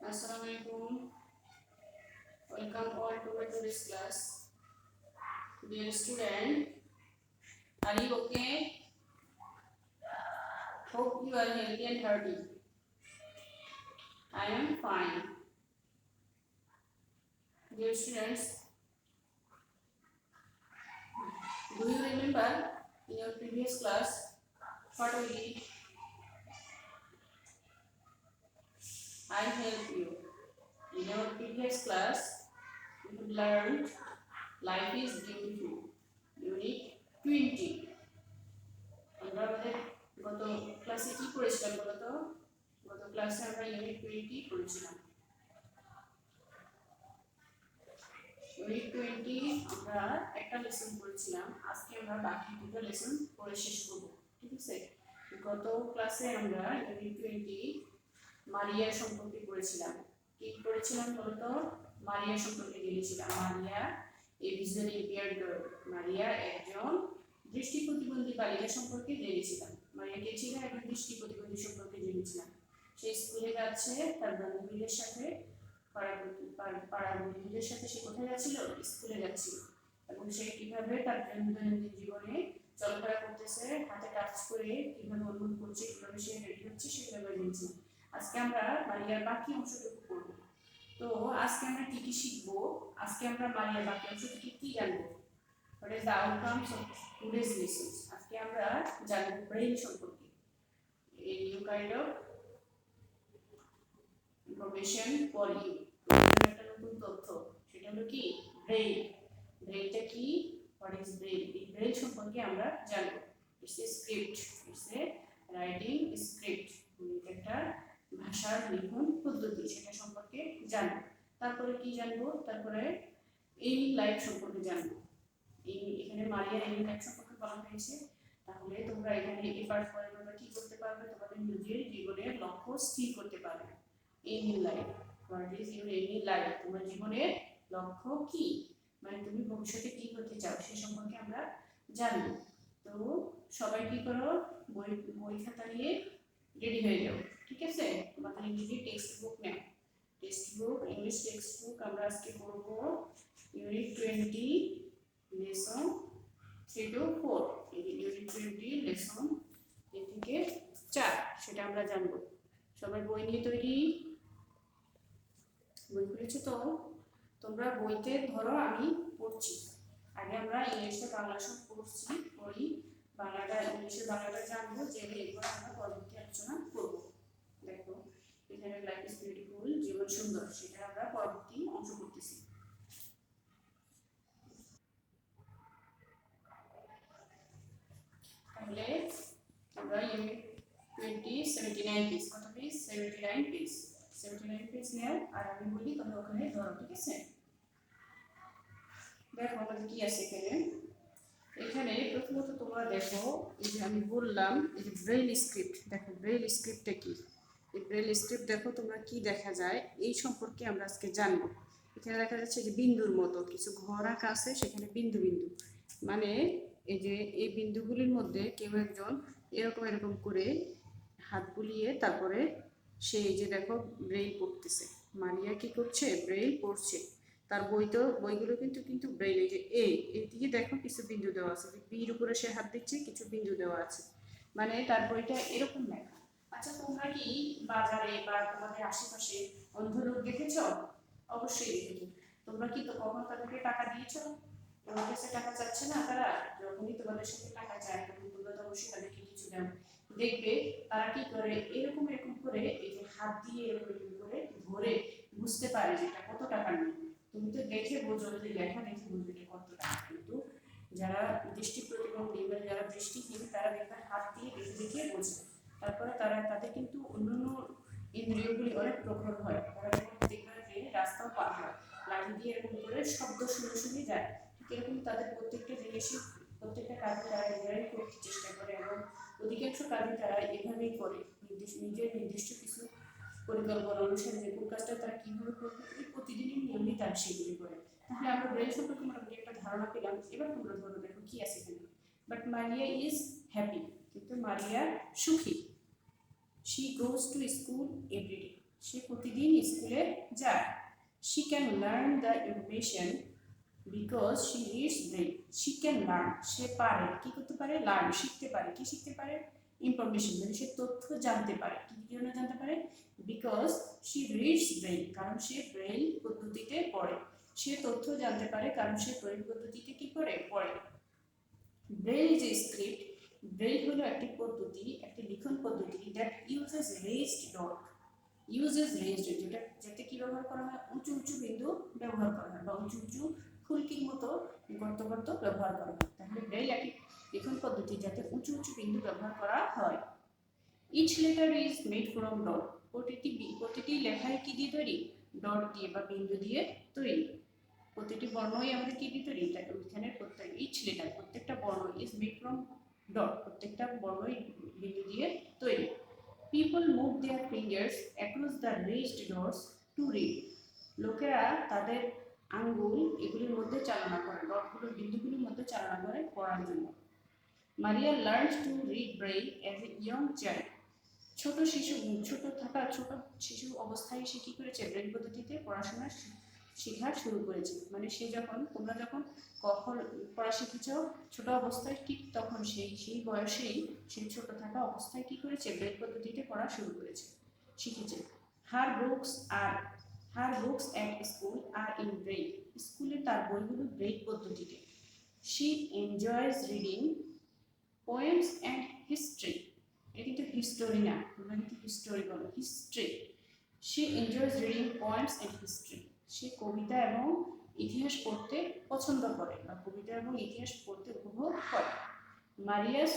Assalamualaikum. Welcome all to my today's class. Dear student, are you okay? Hope you are healthy and healthy. I am fine. Dear students, do you remember in your previous class what we did? I help you. In our previous class, we learned life is beautiful. Unit 20. আমরা আমাদের গত ক্লাসে কি পড়েছিলাম বলতো? গত ক্লাসে আমরা ইউনিট 20 পড়েছিলাম। ইউনিট 20 আমরা একটা লেসন পড়েছিলাম। আজকে আমরা বাকি দুটো লেসন পড়ে শেষ করব। ঠিক আছে? গত ক্লাসে আমরা ইউনিট 20 মারিয়া সম্পর্কে পড়েছিলাম। কি পড়েছিলাম বলতো? মারিয়া সম্পর্কে জেনেছিলাম। মারিয়া এ ভিজুয়ালি ইম্পেয়ার্ড গার্ল। মারিয়া একজন দৃষ্টি প্রতিবন্ধী বালিকা সম্পর্কে জেনেছিলাম। মারিয়া কে ছিল? একজন দৃষ্টি প্রতিবন্ধী সম্পর্কে জেনেছিলাম। সে স্কুলে যাচ্ছে তার বান্ধবীদের সাথে, পাড়ার বন্ধুদের সাথে। সে কোথায় যাচ্ছিল? স্কুলে যাচ্ছিল। এবং সে কিভাবে তার দৈনন্দিন জীবনে চলাফেরা করতেছে, হাতে টাচ করে কিভাবে অনুভব করছে, কিভাবে সে রেডি হচ্ছে, সেগুলো আমরা জেনেছিলাম। আজকে আমরা মারিয়ার বাকি অংশটুকু পড়ব। তো আজকে আমরা কি কি শিখবো? আজকে আমরা মারিয়ার বাকি অংশ থেকে কি জানবো? What is the outcomes of today's lessons? আজকে আমরা জানবো ব্রেইন সম্পর্কে। A new kind of information for you. একটা নতুন তথ্য, সেটা হলো কি? ব্রেইন। ব্রেইনটা কি? What is brain? এই ব্রেইন সম্পর্কে আমরা জানবো। It's a script. It's a writing script. একটা ভাষার লিখন পদ্ধতি, সেটা সম্পর্কে জানবো। তারপরে কি জানবো? তারপরে এইমিং লাইফ সম্পর্কে জানবো। এখানে মারিয়ার এইমিং লাইফ সম্পর্কে বলা হয়েছে। তাহলে তোমরা এখানে এফার্ট করে তোমরা কি করতে পারবে? তোমাদের নিজের জীবনের লক্ষ্য স্থির করতে পারবে। Aiming life, what is your aiming life? তোমার জীবনের লক্ষ্য কি, মানে তুমি ভবিষ্যতে কি করতে চাও সে সম্পর্কে আমরা জানবো। তো সবাই কি করো? বই খাতা নিয়ে রেডি হয়ে যাও। ঠিক আছে? তোমাদের ইংরেজি টেক্সট বুক নাও। Text book, English text book আমরা আজকে পড়বো ইউনিট 20 লেসন 3 to 4। এই ইউনিট 20 লেসন 3 থেকে 4 সেটা আমরা জানবো। সবাই বই নিয়ে তৈরি? বই খুলেছো তো? তোমরা বইতে ধরো, আমি পড়ছি। আগে আমরা ইংলিশে বাংলা সব পড়ি। বাংলাটা ইংলিশে বাংলাটা জানবো, জেনে এরপর আমরা পরবর্তী আলোচনা করব। দেখো এখানে লাইফ ইজ বিউটিফুল, জীবন সুন্দর, সেটা আমরা পরবর্তী অংশ করতেছি। তাহলে আমরা ইউনিট 20 79 পেজ, কত পেজ? 79 পেজ। 79 পেজ নাও, আর আমি বলি তোমরা ওখানে ধরো। ঠিক আছে? দেখো আমাদের কি আছে এখানে। এখানে প্রথমত তোমরা দেখো, এই যে আমি বললাম এই যে ব্রেইল স্ক্রিপ্ট। দেখো ব্রেইল স্ক্রিপ্টটা কি? এই ব্রেইল স্ক্রিপ্ট দেখো তোমরা কি দেখা যায় এই সম্পর্কে আমরা আজকে জানবো। এখানে দেখা যাচ্ছে যে বিন্দুর মতো কিছু ঘর আঁকা আছে, সেখানে বিন্দু বিন্দু, মানে এই যে এই বিন্দুগুলির মধ্যে কেউ একজন এরকম এরকম করে হাত বুলিয়ে তারপরে সে এই যে দেখো ব্রেইল পড়তেছে। মারিয়া কি করছে? ব্রেইল পড়ছে। তার বইগুলো কিন্তু ব্রেইল। এই যে এইদিকে দেখো কিছু বিন্দু দেওয়া আছে, বির উপরে সে হাত দিচ্ছে, কিছু বিন্দু দেওয়া আছে, মানে তার বইটা এরকম লেখা। আচ্ছা তোমরা কি বাজারে বা তোমাদের আশেপাশে অন্ধ লোক দেখেছো? অবশ্যই দেখেছো। তোমরা কি তো কখন তাদেরকে টাকা দিয়েছো? তোমার কাছে টাকা চাচ্ছে না তারা? যখনই তোমাদের সাথে টাকা চায় তখন তোমরা তো অবশ্যই তাদেরকে কিছু দাও। দেখবে তারা কি করে, এরকম এরকম করে এই যে হাত দিয়ে এরকম এরকম করে ধরে বুঝতে পারে যে এটা কত টাকা নেই। তুমি তো দেখে বোঝো, যদি লেখা দেখে বুঝবে এটা কত টাকা। কিন্তু যারা দৃষ্টি প্রতিবন্ধী বা যারা দৃষ্টিহীন তারা দেখবে হাত দিয়ে দেখে দেখে বোঝে। তারপরে তাদের কিন্তু অন্যান্য ইন্দ্রিয়গুলি অনেক প্রখর হয়। তারা যখন দেখবে যে রাস্তাও পার হয়, লাঠি দিয়ে এরকম করে শব্দ শুনে শুনে যায়। ঠিক এরকম তাদের প্রত্যেকটা জিনিসই, প্রত্যেকটা কাজে তারা নিজেরাই করতে চেষ্টা করে, এবং অধিকাংশ কাজে তারা এভাবেই করে। নিজের নির্দিষ্ট কিছু পরিকল্পনা অনুসারে যে কোন কাজটা তারা কীভাবে করবে, প্রতিদিনই নিয়মিত তারা সেগুলি করে। তাহলে আমরা ব্রেন সম্পর্কে মোটামুটি একটা ধারণা পেলাম। এবার তোমরা ধরো দেখো কি আছে এখানে। বাট মারিয়া ইজ হ্যাপি, কিন্তু মারিয়া সুখী। She goes to school everyday, সে প্রতিদিন স্কুলে যায়। She can learn the information because she reads braille. She can learn, সে পারে কি করতে পারে, লার্ন শিখতে পারে, কি শিখতে পারে, ইনফরমেশন মানে সে তথ্য জানতে পারে। কি জন্য জানতে পারে? বিকজ she reads braille, কারণ সে ব্রেইল পদ্ধতিতে পড়ে। সে তথ্য জানতে পারে কারণ সে ব্রেইল পদ্ধতিতে কি করে পড়ে। Braille is a script, Braille হলো একটি পদ্ধতি, একটি লিখন পদ্ধতি দ্যাট ইউজেস রেজড ডট, যেটা যাতে কি ব্যবহার করা হয়, উঁচু উঁচু বিন্দু ব্যবহার করা হয় বা উঁচু উঁচু ফুলকির মতো গর্ত গর্ত ব্যবহার করা হয়। তাহলে ব্রেইল একটি লিখন পদ্ধতি যাতে উঁচু উঁচু বিন্দু ব্যবহার করা হয়। Each letter is made from dot, প্রতিটি লেখাই কি দিয়ে তৈরি, ডট দিয়ে বা বিন্দু দিয়ে তৈরি। প্রতিটি বর্ণই আমাদের কি দিয়ে তৈরি, এখানে প্রত্যেক ইচ লেটার প্রত্যেকটা বর্ণ ইজ মেড ফ্রম ডট, প্রত্যেকটা বর্ণই বিন্দু দিয়ে তৈরি। People move their fingers across the raised dots to read. লোকেরা তাদের আঙ্গুল এগুলির মধ্যে চালনা করে, ডটগুলোর বিন্দুগুলির মধ্যে চালনা করে পড়ার জন্য। মারিয়া learned to read Braille as a young child. ছোট শিশু অবস্থায় সে কি করেছে, ব্রেইল পদ্ধতিতে পড়াশোনা শেখা শুরু করেছে। মানে সে যখন, তোমরা যখন কখন পড়া শিখেছ ছোট অবস্থায়, ঠিক তখন সেই বয়সেই সেই ছোট থাকা অবস্থায় কি করেছে, ব্রেইল পদ্ধতিতে পড়া শুরু করেছে, শিখেছে। হার বুকস অ্যাট স্কুল আর ইন ব্রেইল, স্কুলে তার বইগুলো ব্রেইল পদ্ধতিতে। She enjoys reading poems and history, এটা কিন্তু হিস্টোরি না, তোমরা কিন্তু হিস্টোরি বলো, history. She enjoys reading poems and history, সে কবিতা এবং ইতিহাস পড়তে পছন্দ করে বা কবিতা এবং ইতিহাস পড়তে উপভোগ করে। Maria's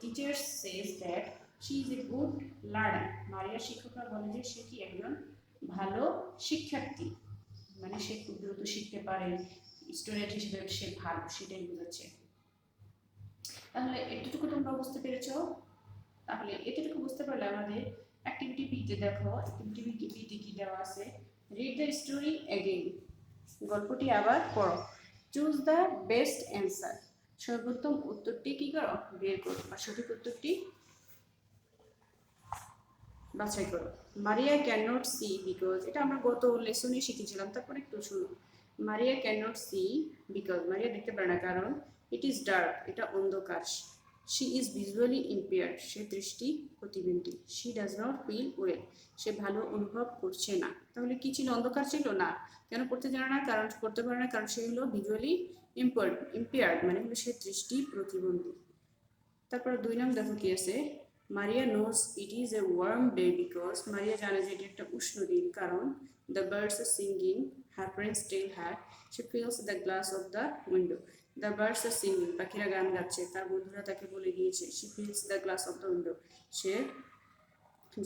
teachers says that she is a good learner, মারিয়ার শিক্ষকরা বলে যে সে কি একজন ভালো শিক্ষার্থী, মানে সে খুব দ্রুত শিখতে পারে, স্টুডেন্ট হিসেবে সে ভালো, সেটাই বোঝাচ্ছে। তাহলে এতটুকু তোমরা বুঝতে পেরেছ। তাহলে এতটুকু বুঝতে পারলে আমাদের অ্যাক্টিভিটি বিতে দেখো, অ্যাক্টিভিটি বিতে কি দেওয়া আছে, রিড দ্য স্টোরি অ্যাগেইন, গল্পটি আবার পড়ো। চুজ দ্য বেস্ট অ্যান্সার, সর্বোত্তম উত্তরটি কি করো, বের করো বা সঠিক উত্তরটি বাছাই করো। Maria can not see because, এটা আমরা গত লেসনে শিখেছিলাম, তারপর একটু শুরু। Maria can not see because, Maria দেখতে পারে না কারণ ইট ইজ ডার্ক, এটা অন্ধকার। শি ইজ ভিজুয়ালি ইম্পেয়ার্ড, সে দৃষ্টি প্রতিবন্ধী। She does not feel well, সে ভালো অনুভব করছে না। তাহলে কি ছিল, অন্ধকার ছিল না, কেন পড়তে জানে না, কারণ পড়তে পারে না কারণ সে হলো ভিজুয়ালি ইম্পেয়ার্ড, মানে হলো সে দৃষ্টি প্রতিবন্ধী। তারপর 2 নং দেখো কি আছে, Maria knows it is a warm day because, Maria জানে যে এটি একটা উষ্ণ দিন কারণ the birds are singing, her friends tell her, she feels the glass of the window. The birds are singing, পাখিরা গান গাচ্ছে, তার বন্ধুরা তাকে বলে দিয়েছে। She feels the glass of the window, সে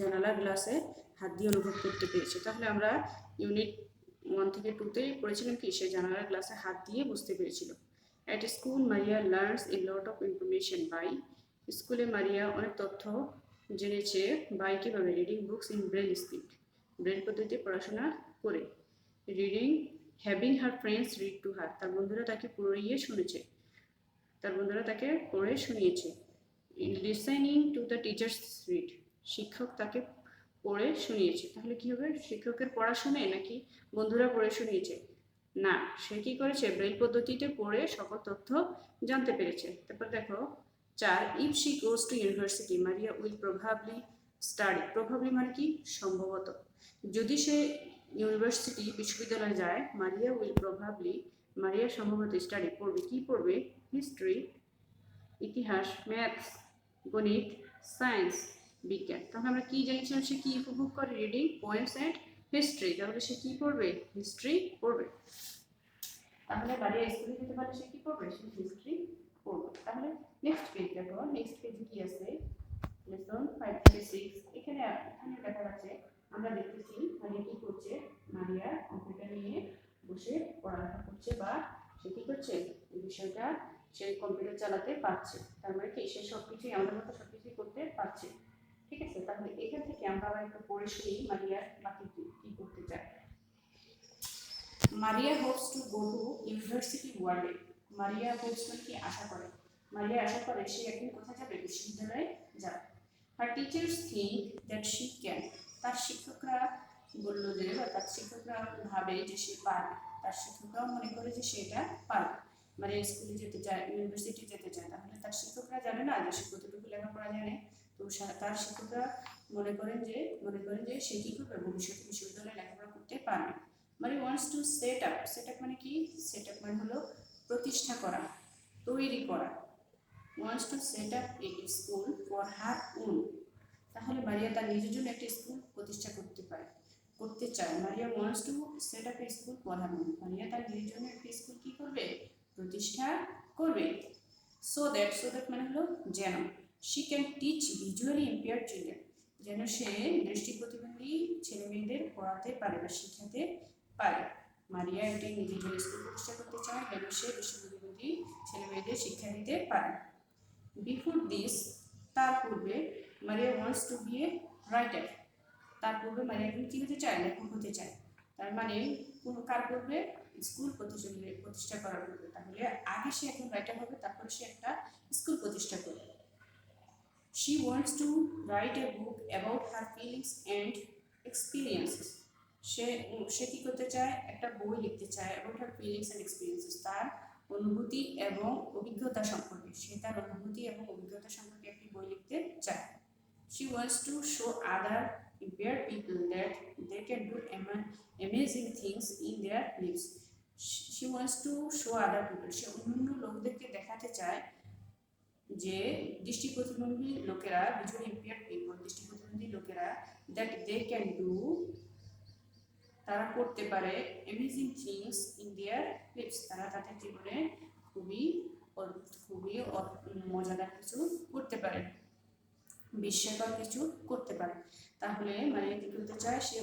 জানালার গ্লাসে হাত দিয়ে অনুভব করতে পেরেছে। তাহলে আমরা ইউনিট 1 থেকে 2-তে পড়েছিলাম কি, সে জানালার গ্লাসে হাত দিয়ে বুঝতে পেরেছিল। At school Maria learns a lot of information by, স্কুলে মারিয়া অনেক তথ্য জেনেছে বাই কিভাবে, reading books in Braille script, Braille পদ্ধতিতে পড়াশোনা করে। Reading, having her friends read to her, তার বন্ধুরা তাকে পড়ে শুনিয়েছে। Listening to the teachers read, শিক্ষক তাকে পড়ে শুনিয়েছে। তাহলে কি হবে, শিক্ষকের পড়া শুনে নাকি বন্ধুরা পড়ে শুনিয়েছে? না, সে কি করেছে, ব্রেইল পদ্ধতিতে পড়ে সকল তথ্য জানতে পেরেছে। তারপর দেখো 4, if she goes two university Maria will probably study, probably মানে কি, সম্ভবত। যদি সে ইউনিভার্সিটি বিশ্ববিদ্যালয়ে যায়, মারিয়া সম্ভবত স্টাডি পড়বে, কি পড়বে, হিস্ট্রি ইতিহাস, ম্যাথস গণিত, সায়েন্স বিজ্ঞান। তাহলে আমরা কি জানিয়েছিলাম, সে কি উপভোগ করে, রিডিং পোয়েমস অ্যান্ড হিস্ট্রি, তাহলে সে কি পড়বে, হিস্ট্রি পড়বে। তাহলে মারিয়া স্কুলে যেতে পারলে সে কি পড়বে, সে হিস্ট্রি পড়বে। তাহলে নেক্সট পেজ দেখো, নেক্সট পেজে কি আছে, লেসন 5 থেকে 6, এখানে দেখা যাচ্ছে, আমরা দেখতেছি মারিয়া কি করছে, মারিয়া কম্পিউটার নিয়ে বসে পড়ালেখা করছে বা সে কি করছে, এই বিষয়টা সে কম্পিউটার চালাতে পারছে। তার মানে কি, সে সবকিছুই আমাদের মতো সবকিছুই করতে পারছে। ঠিক আছে, তাহলে এখান থেকে আমরা আবার একটু পড়ে শুনি মারিয়া বাকি কি করতে চায়। মারিয়া Hopes two go to university one day, Maria Hopes মানে কি, আশা করে, মারিয়া আশা করে সে একদিন কোথায় যাবে, বিশ্ববিদ্যালয়ে যাবে। Her teachers think that she can, তার শিক্ষকরা বললো যে, বা তার শিক্ষকরা ভাবে যে সে পারবে, তার শিক্ষকরাও মনে করে যে সেটা পারবে। মানে স্কুলে যেতে চায়, ইউনিভার্সিটি যেতে চায়, তাহলে তার শিক্ষকরা জানে না যে সে কতটুকু লেখাপড়া জানে। তো তার শিক্ষকরা মনে করেন যে সে কি করবে, ভবিষ্যতে বিশ্ববিদ্যালয়ে লেখাপড়া করতে পারবে। মানে wants to set up, set up মানে কি, সেট আপ মানে হলো প্রতিষ্ঠা করা, তৈরি করা। Wants to set up A school for her own. তাহলে মারিয়া তার নিজের জন্য একটা স্কুল প্রতিষ্ঠা করতে চায়। Maria wants two set up A school for her own. মারিয়া তার নিজের জন্য একটা স্কুল কি করবে, প্রতিষ্ঠা করবে। সো দ্যাট মানে হলো যেন, she can teach visually impaired children, যেন সে দৃষ্টি প্রতিবন্ধী ছেলে মেয়েদের পড়াতে পারে বা শিখাতে পারে। মারিয়া একটি নিজের জন্য স্কুল প্রতিষ্ঠা করতে চায় যেন সে দৃষ্টি প্রতিবন্ধী ছেলে মেয়েদের শিক্ষা দিতে পারে। বিফোর দিস, তার পূর্বে, Maria wants to be a writer. তার পূর্বে মারিয়া কি হতে চায়, লেখক হতে চায়। তার মানে কোনো কার পূর্বে, স্কুল প্রতিষ্ঠা করার পূর্বে। তাহলে আগে সে একজন রাইটার হবে, তারপরে সে একটা স্কুল প্রতিষ্ঠা করবে। She wants to write a book about her feelings and experiences. সে কি করতে চায়, একটা বই লিখতে চায় about her feelings and experiences, তার অনুভূতি এবং অভিজ্ঞতা সম্পর্কে। সে তার অনুভূতি এবং অভিজ্ঞতা সম্পর্কে একটি বই লিখতে চায়। She wants to show other impaired people that they can do amazing things in their lives. She wants to show other people, সে অন্যান্য লোকদেরকে দেখাতে চায় যে দৃষ্টি প্রতিবন্ধী লোকেরা, ভিজুয়ালি ইম্পেয়ার্ড পিপল, দৃষ্টি প্রতিবন্ধী লোকেরা, দ্যাট দে ক্যান ডু, তারা করতে পারে, amazing things in their lifes, তারা তাদের জীবনে খুবই মজাদার কিছু করতে পারে, বিস্ময়কর কিছু করতে পারে। তাহলে মারিয়া কি করতে চায়, সে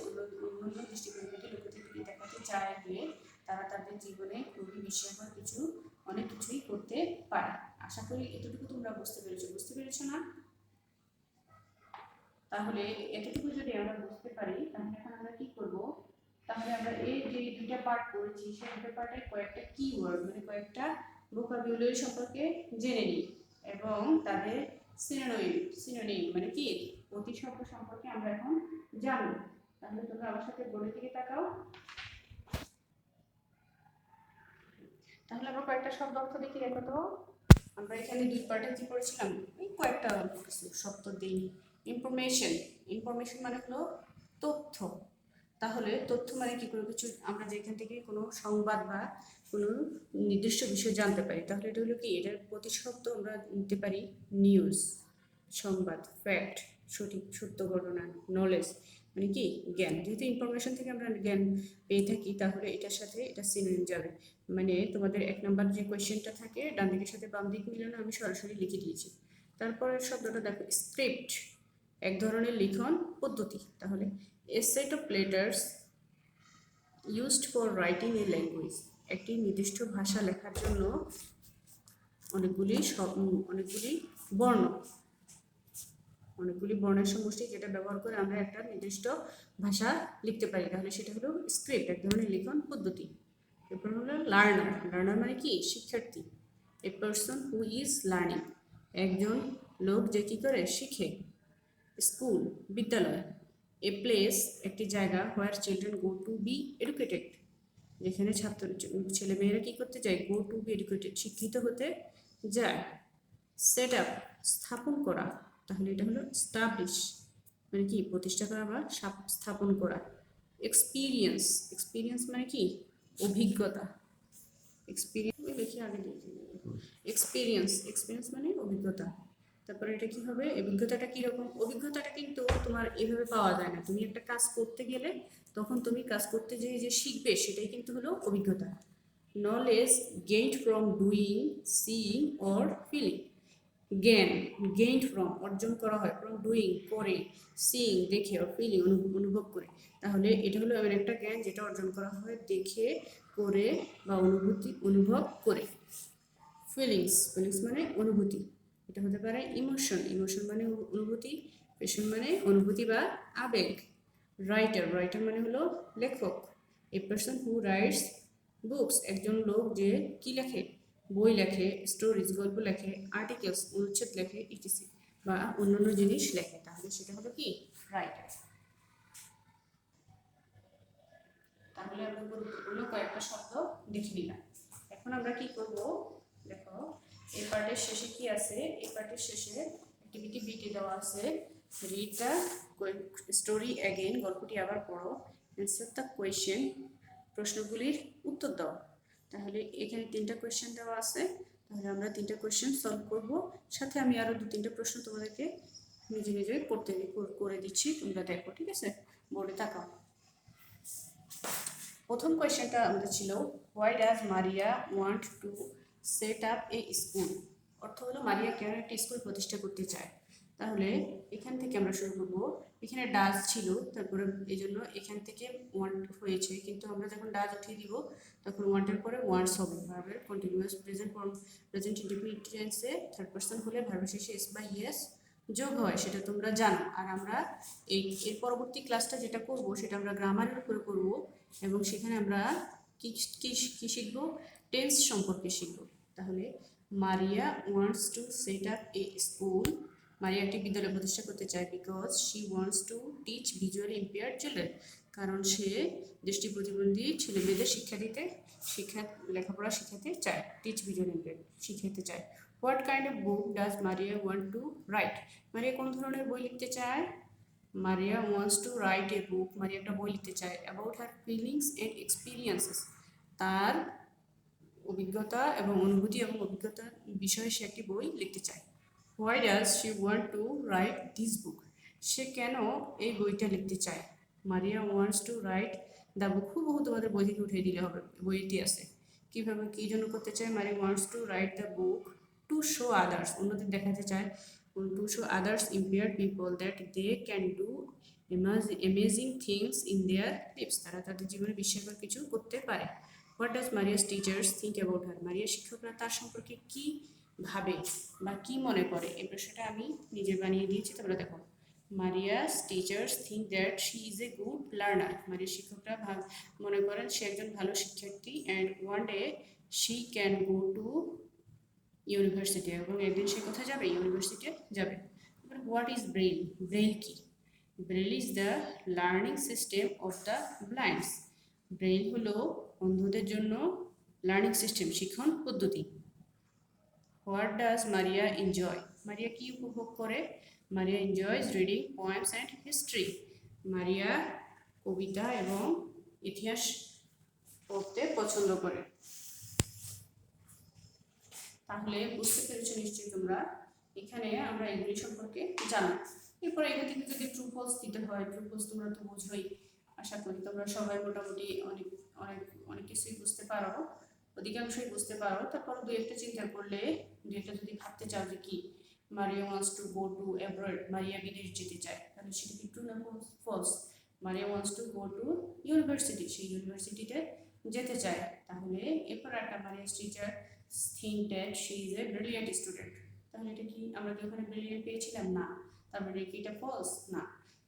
অন্য দৃষ্টি প্রতিবন্ধী লোকেদেরকে দেখাতে চায় যে তারা তাদের জীবনে খুবই বিস্ময়কর কিছু, অনেক কিছুই করতে পারে। আশা করি এতটুকু তোমরা বুঝতে পেরেছো না? তাহলে এতটুকু যদি আমরা বুঝতে পারি, তাহলে এখন আমরা কি করব, তাহলে আমরা এই যে দুইটা পার্ট করেছি, সেই দুটো পার্টে কয়েকটা কিওয়ার্ড মানে কয়েকটা ভোকাবুলারি সম্পর্কে জেনে নিই এবং তাদের সিনোনিম মানে কি, প্রতিশব্দ সম্পর্কে আমরা এখন জানব। তাহলে তোমরা আমার সাথে বোর্ডের দিকে তাকাও। তাহলে আমরা কয়েকটা শব্দ অর্থ দেখি, দেখো তো। আমরা এখানে দুই পার্টে কি পড়েছিলাম, এই কয়েকটা কিছু শব্দ দিই। ইনফরমেশন মানে হলো তথ্য। তাহলে তথ্য মানে কি, কোনো কিছু আমরা যেখান থেকে কোনো সংবাদ বা কোনো নির্দিষ্ট বিষয় জানতে পারি, তাহলে এটা হলো কি, এটার প্রতিশব্দ আমরা নিতে পারি নিউজ, সংবাদ, ফ্যাক্ট, সত্য ঘটনা, নলেজ মানে কি, জ্ঞান। যেহেতু ইনফরমেশন থেকে আমরা জ্ঞান পেয়ে থাকি, তাহলে এটার সাথে এটা সিনোনিম যাবে। মানে তোমাদের 1 নম্বর যে কোয়েশ্চেনটা থাকে, ডান দিকের সাথে বাম দিক মিলানো আমি সরাসরি লিখে দিয়েছি। তারপরের শব্দটা দেখো, স্ক্রিপ্ট, এক ধরনের লিখন পদ্ধতি। তাহলে a set of letters used for writing a language, একটি নির্দিষ্ট ভাষা লেখার জন্য অনেকগুলি বর্ণের সমষ্টি, যেটা ব্যবহার করে আমরা একটা নির্দিষ্ট ভাষা লিখতে পারি। তাহলে সেটা হলো স্ক্রিপ্ট, এক ধরনের লিখন পদ্ধতি। এরপর হলো লার্নার মানে কি, শিক্ষার্থী। A person who is learning, একজন লোক যে কি করে, শিখে। স্কুল, বিদ্যালয়। এ প্লেস, একটি জায়গা, where children go to be educated, যেখানে ছেলেমেয়েরা কি করতে যায়, গো টু বি এডুকেটেড, শিক্ষিত হতে যায়। সেট আপ, স্থাপন করা। তাহলে এটা হলো স্টাবলিশ মানে কি, প্রতিষ্ঠা করা বা স্থাপন করা। এক্সপিরিয়েন্স মানে কি, অভিজ্ঞতা। এক্সপিরিয়েন্স মানে অভিজ্ঞতা। তারপরে এটা কি হবে, অভিজ্ঞতাটা কিরকম, অভিজ্ঞতাটা কিন্তু তোমার এভাবে পাওয়া যায় না। তুমি একটা কাজ করতে গেলে তখন তুমি কাজ করতে যে শিখবে, সেটাই কিন্তু হলো অভিজ্ঞতা। Knowledge gained from doing, seeing or feeling. জ্ঞান গেইনড ফ্রম, অর্জন করা হয়, ফ্রম ডুইং, করে, সিইং, দেখে, অর ফিলিং, অনুভব করে। তাহলে এটা হলো এমন একটা জ্ঞান যেটা অর্জন করা হয় দেখে, করে বা অনুভব করে। ফিলিংস মানে অনুভূতি, এটা হতে পারে ইমোশন মানে অনুভূতি, পেশন মানে অনুভূতি বা আবেগ। রাইটার মানে হলো লেখক। A person who writes books, একজন লোক যে কি লেখে, বই লেখে, স্টোরিজ, গল্প লেখে, আর্টিকেলস, অনুচ্ছেদ লেখে, ইটিসি বা অন্যান্য জিনিস লেখে। তাহলে সেটা হলো কি, রাইটার। তাহলে আমরা গুরুত্বপূর্ণ কয়েকটা শব্দ দেখে নিলাম। এখন আমরা কি করব, দেখো এই পার্টের শেষে কি আছে, এই পার্টের শেষে অ্যাক্টিভিটি বিটি দেওয়া আছে, রিড দ্য স্টোরি অ্যাগেন, গল্পটি আবার পড়ো, অ্যান্সার দ্য কোয়েশ্চেন, প্রশ্নগুলির উত্তর দাও। তাহলে এখানে 3টা কোয়েশ্চেন দেওয়া আছে, তাহলে আমরা 3টা কোয়েশ্চেন সলভ করব, সাথে আমি আরো 2-3টা প্রশ্ন তোমাদেরকে নিজে নিজে করতে করে দিচ্ছি, তোমরা দেখো, ঠিক আছে? বোর্ডে তাকাও। প্রথম কোয়েশ্চেনটা আমাদের ছিল, why does Maria want to set up A school? অর্থ হলো মারিয়া কেন একটা স্কুল প্রতিষ্ঠা করতে চায়। তাহলে এখান থেকে আমরা শুরু করবো। এখানে ডাজ ছিল, তারপরে এই জন্য এখান থেকে ওয়ান্ট হয়েছে, কিন্তু আমরা যখন ডাজ উঠিয়ে দিব তখন ওয়ান্টের পরে ওয়ান্টস হবে। ভার্বের continuous present form, present indefinite টেন্সে থার্ড পারসন হলে ভার্বের শেষে এস বা ইয়েস যোগ হয়, সেটা তোমরা জানো। আর আমরা এর পরবর্তী ক্লাসটা যেটা করব সেটা আমরা গ্রামারের উপরে করব, এবং সেখানে আমরা কি কি শিখবো, টেন্স সম্পর্কে শিখবো। তাহলে মারিয়া ওয়ান্টস টু সেট আপ এ স্কুল, মারিয়া একটি বিদ্যালয় প্রতিষ্ঠা করতে চায়, because she wants to teach visually impaired children, কারণ সে দৃষ্টি প্রতিবন্ধী ছেলে মেয়েদের লেখাপড়া শেখাতে চায়, টিচ ভিজুয়ালি ইম্পেয়ার্ড শিখাতে চায়। What kind of book does Maria want to right? মারিয়া কোন ধরনের বই লিখতে চায়? Maria wants to write a বুক, মারিয়া একটা বই লিখতে চায় about her feelings and experiences, তার অভিজ্ঞতা এবং অনুভূতি এবং অভিজ্ঞতার বিষয়ে সে একটি বই লিখতে চায়। Why does she want to write this book? সে কেন এই বইটা লিখতে চায়? Maria wants to write the book, হুবহু তোমাদের বই থেকে উঠিয়ে দিলে হবে, বইটি আছে। কীভাবে, কী জন্য করতে চায়? Maria wants to write the book to show others, অন্যদের দেখাতে চায়, to show others impaired people that they can do amazing things in their lives, তারা তাদের জীবনে বিস্ময়কর কিছু করতে পারে। What does Maria's teachers think about her? Maria শিক্ষকরা তার সম্পর্কে কি ভাবে বা কি মনে করে? এই প্রশ্নটা আমি নিজে বানিয়ে দিয়েছি, তোমরা দেখো। Maria's teachers think that she is a good learner, মারিয়ার শিক্ষকরা মনে করেন সে একজন ভালো শিক্ষার্থী, and one day she can go to university, এবং একদিন সে কোথায় যাবে? ইউনিভার্সিটি যাবে। What is Braille? ব্রেইল কি? Braille is the learning system of the blinds, Braille হলো অন্ধদের জন্য লার্নিং সিস্টেম, শিক্ষণ পদ্ধতি। What does Maria enjoy? Maria কি উপভোগ করে? Maria enjoys reading poems and history, মারিয়া কবিতা এবং ইতিহাস পড়তে পছন্দ করে। তাহলে বুঝতে পেরেছো নিশ্চয়ই তোমরা, এখানে আমরা এগুলি সম্পর্কে জানো। এরপরে এখান থেকে যদি ট্রু ফলস দিতে হয়, ট্রু ফলস তোমরা তো বুঝোই, আশা করি তোমরা সবাই মোটামুটি অনেক অনেক অনেক কিছুই বুঝতে পারো, অধিকাংশই বুঝতে পারো। তারপর দু একটা চিন্তা করলে, দু একটা যদি ভাবতে চাও যে কি, Maria wants to go to abroad, Maria বিদেশ যেতে চায়, তাহলে সেটা কি ট্রু না false? Maria wants to go to university, সেই ইউনিভার্সিটিতে যেতে চায়। তাহলে এরপর একটা Maria's teacher think that she is a brilliant student, তাহলে এটা কি, আমরা কি ওখানে ব্রিলিয়েন্ট পেয়েছিলাম? না, তার মানে কি এটা ফলস? না।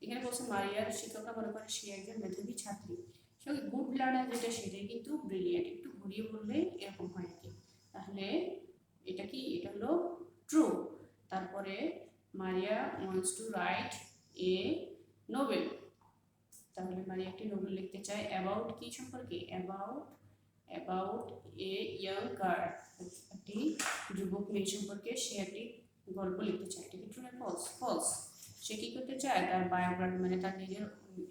এখানে বলছে মারিয়ার শিক্ষকরা মনে করে সে একজন মেধাবী ছাত্রী, সে গুড লার্নার যেটা সেটাই কিন্তু ব্রিলিয়েন্ট, একটু ঘুরিয়ে বললে এরকম হয় আর কি। তাহলে এটা কি, এটা হলো ট্রু। তারপরে মারিয়া wants to write a Nobel, তাহলে মারিয়া একটি নোবেল লিখতে চায় অ্যাবাউট কি সম্পর্কে? অ্যাবাউট এ ইয়াং গার্ল, একটি যুবক মেয়ে সম্পর্কে সে একটি গল্প লিখতে চায়। এটা কি ট্রু না ফলস? ফলস। সে কি করতে চায়? তার বায়োগ্রাফি, মানে তার নিজের,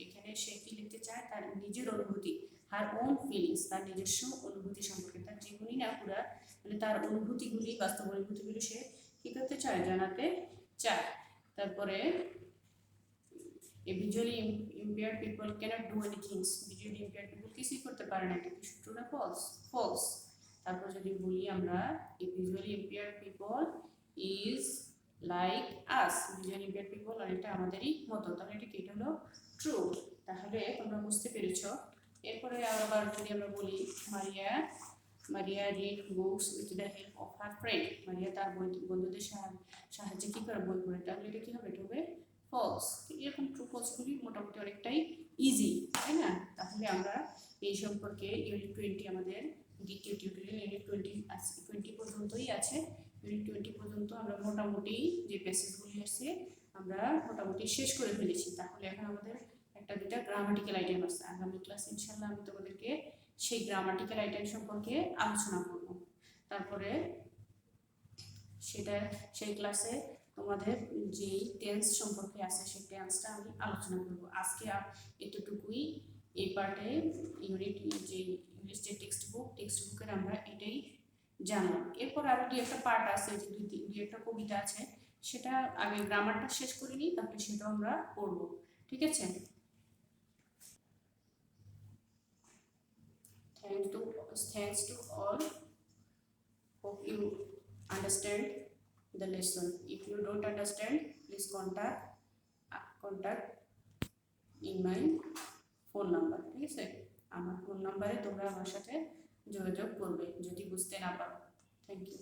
এখানে সে কি লিখতে চায়? তার নিজের অনুভূতি, হার ওন ফিলিংস, তার নিজস্ব অনুভূতি সম্পর্কে, তার জীবনী না পুরা, মানে তার অনুভূতিগুলি, বাস্তব অনুভূতিগুলি সে কি করতে চায়? জানাতে চায়। তারপরে A visually impaired people cannot do anything. Visually impaired people কিছুই করতে পারে না, এটা কি ট্রু না ফলস? ফলস। তারপর যদি বলি আমরা, a visually impaired people is like us, visually impaired people অনেকটা আমাদেরই মতো, তাহলে এটা কি, এটা হলো ট্রু। তাহলে তোমরা বুঝতে পেরেছো। এরপরে আবার যদি আমরা বলি, মারিয়া read books with the help of her friend, মারিয়া তার বন্ধুদের সাহায্যে কি করে বই পড়ে, তাহলে এটা কি হবে? এটা হবে ফলস। এরকম ট্রু ফলসগুলি মোটামুটি অনেকটাই ইজি, তাই না? তাহলে আমরা এই সম্পর্কে ইউনিট 20 আমাদের দ্বিতীয় টিউটোরিয়াল, ইউনিট 20 পর্যন্তই আছে। ইউনিট 20 পর্যন্ত আমরা মোটামুটি যে প্যাসেজগুলি আছে আমরা মোটামুটি শেষ করে ফেলেছি। তাহলে এখন আমাদের একটা দুটা গ্রামাটিক্যাল আইটেম আছে। আগামী ক্লাসে ইনশাআল্লাহ আমি তোমাদেরকে সেই গ্রামাটিক্যাল আইটেম সম্পর্কে আলোচনা করব। তারপরে সেটা সেই ক্লাসে তোমাদের যে টেন্স সম্পর্কে আছে সেই টেন্সটা আমি আলোচনা করব। আজকে এতটুকুই এই পার্টে ইউনিট যে ইংলিশ যে টেক্সট বুকের আমরা এটাই জানলাম। এরপর আরো দুই একটা পার্ট আছে, যে দুই একটা কবিতা আছে, সেটা আগে গ্রামারটা শেষ করে নিই, তারপরে সেটা আমরা পড়ব। ঠিক আছে? Thanks to all. Hope you understand the lesson. If you don't understand, please contact in my phone number. ঠিক আছে? আমার ফোন নাম্বারে তোমরা আমার সাথে যোগাযোগ করবে যদি বুঝতে না পারো। Thank you.